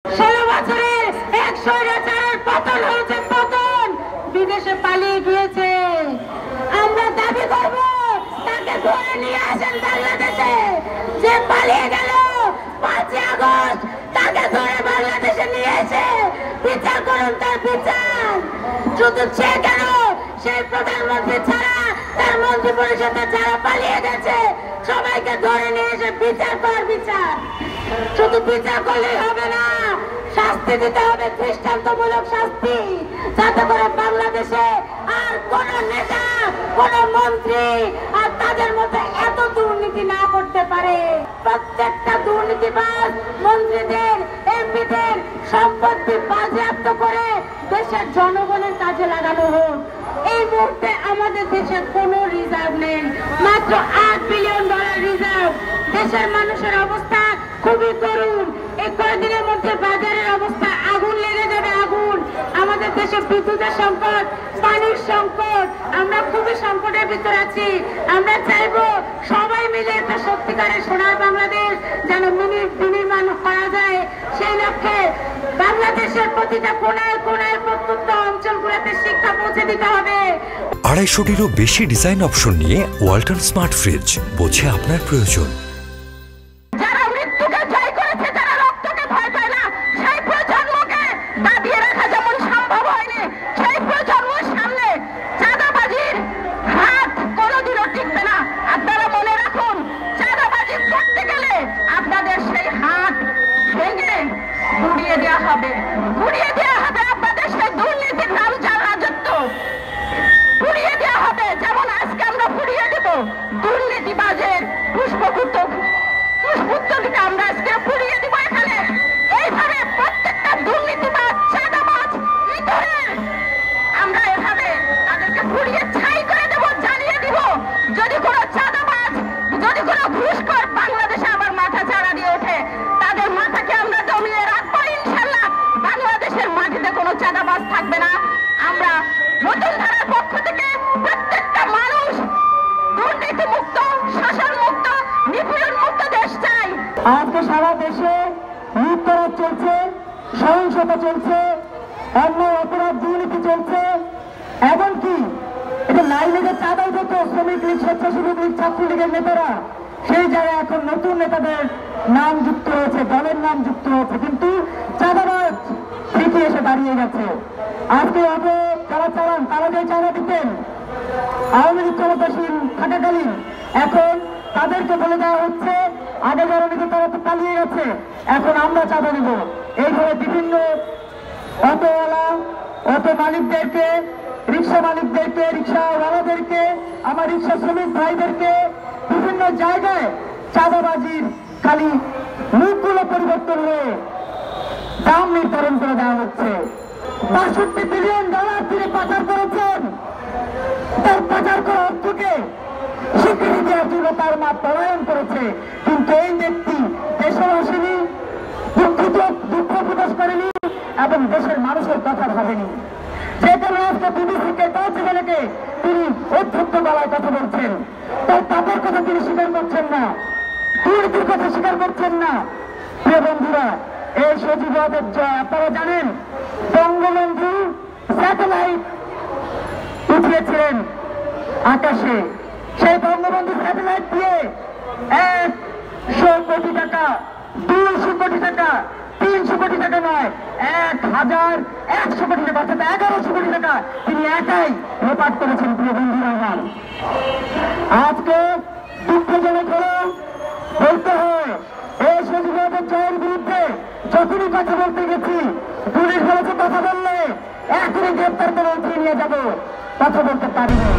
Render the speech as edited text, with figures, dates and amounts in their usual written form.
16 বছরের এক স্বৈরাচারের পতন হয়েছে, পতন বিদেশে পালিয়ে গিয়েছে। আমরা দাবি করব তাকে ধরে নিয়ে আসেন বাংলাদেশে। যে পালিয়ে গেল 5 আগস্ট, তাকে ধরে বাংলাদেশে নিয়ে এসে বিচার করুন, তার বিচার। শুধু সে কেন, সেই প্রধানমন্ত্রী ছাড়া তার মন্ত্রী পরিষদে যারা পালিয়ে গেছে সবাইকে ধরে নিয়ে এসে বিচার কর, বিচার। শুধু বিচার করলেই হবে না, শাস্তি দিতে হবে, দৃষ্টান্তমূলক শাস্তি, যাতে করে বাংলাদেশে আর কোন নেতা, কোন মন্ত্রী আর তাদের মধ্যে এত দুর্নীতি না করতে পারে। প্রত্যেকটা দুর্নীতিবাজ মন্ত্রীদের, এমপিদের সম্পত্তি বাজেয়াপ্ত করে দেশের জনগণের কাজে লাগানো হোক। এই মুহূর্তে আমাদের দেশে কোনো রিজার্ভ নেই, মাত্র $8 বিলিয়ন রিজার্ভ। দেশের মানুষের অবস্থা খুবই করুণ। এই কয়েকদিনের মধ্যে বাজারের অবস্থা আগুন লেগে যাবে, আগুন। আমাদের দেশে বিদ্যুতের সংকট, পানির সংকট, আমরা খুবই সংকটের ভিতর আছি। আমরা চাইবো সবাই মিলে একটা সত্যিকারের সোনার বাংলাদেশ যেন বিনির্মাণ করা যায়। সেই লক্ষ্যে বাংলাদেশের প্রতিটা কোনায় কোনায় প্রত্যন্ত অঞ্চলগুলোতে শিক্ষা পৌঁছে দিতে হবে। 250-টিরও বেশি ডিজাইন অপশন নিয়ে ওয়ালটন স্মার্ট ফ্রিজ, বোঝে আপনার প্রয়োজন। যারা মৃত্যুকে জয় করেছে, যারা রক্তকে ভয় পায় না, সেই প্রজন্মকে দাবিয়ে রাখা যেমন সম্ভব হয়নি, সেই প্রজন্মের সামনে চাঁদাবাজির হাত কোনোদিনও টিকবে না। আপনারা মনে রাখুন, চাঁদাবাজি করতে গেলে আপনাদের সেই হাত ভেঙে গুড়িয়ে দেওয়া হবে, গুড়িয়ে দেওয়া হবে আপনাদের সেই দুর্নীতির নাম যার রাজত্ব, পুড়িয়ে দেওয়া হবে। যেমন আজকে আমরা পুড়িয়ে দেব দুর্নীতিবাজের পুষ্পগুচ্ছটিকে, আমরা আজকে পুড়িয়ে দেব এখানে। এইভাবে প্রত্যেকটা দুর্নীতিবাজ, চাঁদাবাজ, ইতরের আমরা এভাবে তাদেরকে পুড়িয়ে ছাই করে দেব, জ্বালিয়ে দিব। যদি কোনো চাঁদাবাজ, যদি কোনো ঘুষখোর বাংলাদেশে আবার মাথা চাড়া দিয়ে ওঠে, তাদের মাথাকে আমরা দমিয়ে রাখবো ইনশাল্লাহ। বাংলাদেশের মাটিতে কোনো চাঁদাবাজ থাকবে না। আমরা নতুন ধারার পক্ষ থেকে প্রত্যেকটা মানুষ দুর্নীতিমুক্ত, শাসনমুক্ত, নিপীড়নমুক্ত দেশ চাই। আজকে সারা দেশে লুটতরাজ চলছে, সহিংসতা চলছে, অন্যায় অপরাধ, দুর্নীতি চলছে। এমনকি এটা নাই লীগের চাঁদা উঠত, শ্রমিক লীগ, স্বেচ্ছাসেবক লীগ, ছাত্রলীগের নেতারা, সেই জায়গায় এখন নতুন নেতাদের নাম যুক্ত হয়েছে, দলের নাম যুক্ত হয়েছে, কিন্তু চাঁদাবাজ ঠিকই এসে দাঁড়িয়ে গেছে। আজকে অটো যারা চালান, তারা যে চাঁদা দিতেন আওয়ামী লীগ ক্ষমতাসীন থাকাকালীন, এখন তাদেরকে বলে দেওয়া হচ্ছে আগে যারা নিত তারা তো পালিয়ে গেছে, এখন আমরা চাঁদা নেব। এইভাবে বিভিন্ন অটোওয়ালা, অটো মালিকদেরকে, রিক্সা মালিকদেরকে, রিক্সাওয়ালাদেরকে, আমার রিক্সা শ্রমিক ভাইদেরকে বিভিন্ন জায়গায় চাঁদাবাজির খালি মুখগুলো পরিবর্তন হয়ে দাম নির্ধারণ করে দেওয়া হচ্ছে। $62 বিলিয়ন তিনি পাচার করেছেন। তার পাচার করা অর্থকে স্বীকৃতি দেওয়ার জন্য তার মা পলায়ন করেছে, কিন্তু এই ব্যক্তি দেশে আসেনি, দুঃখ প্রকাশ করেনি এবং দেশের মানুষের কথা ভাবেনি। যে কারণে আজকে বিবিসিকে, ডয়েচে ভেলেকে তিনি অধ্যক্ষ গলায় কথা বলছেন। তার পাপের কথা তিনি স্বীকার করছেন না, দুর্নীতির কথা স্বীকার করছেন না। প্রিয় বন্ধুরা, এই সজীবদের জয়। আপনারা জানেন বঙ্গবন্ধু স্যাটেলাইট উঠিয়েছিলেন আকাশে, সেই বঙ্গবন্ধু স্যাটেলাইট দিয়ে 100 কোটি টাকা, 200 কোটি টাকা, 300 কোটি টাকা নয়, 1100 কোটি টাকা, অর্থাৎ 1100 কোটি টাকা তিনি একাই লোপাট করেছেন। প্রিয় বন্ধুরা আমার, আজকে দুঃখজনক হলো বলতে হয়, এই সজীবদের জয়ের বিরুদ্ধে যখনই কথা বলতে গেছি, পুলিশ বলেছে কথা বললে এখনই গ্রেপ্তার করে উঠিয়ে নিয়ে যাবো, কথা বলতে পারিনি।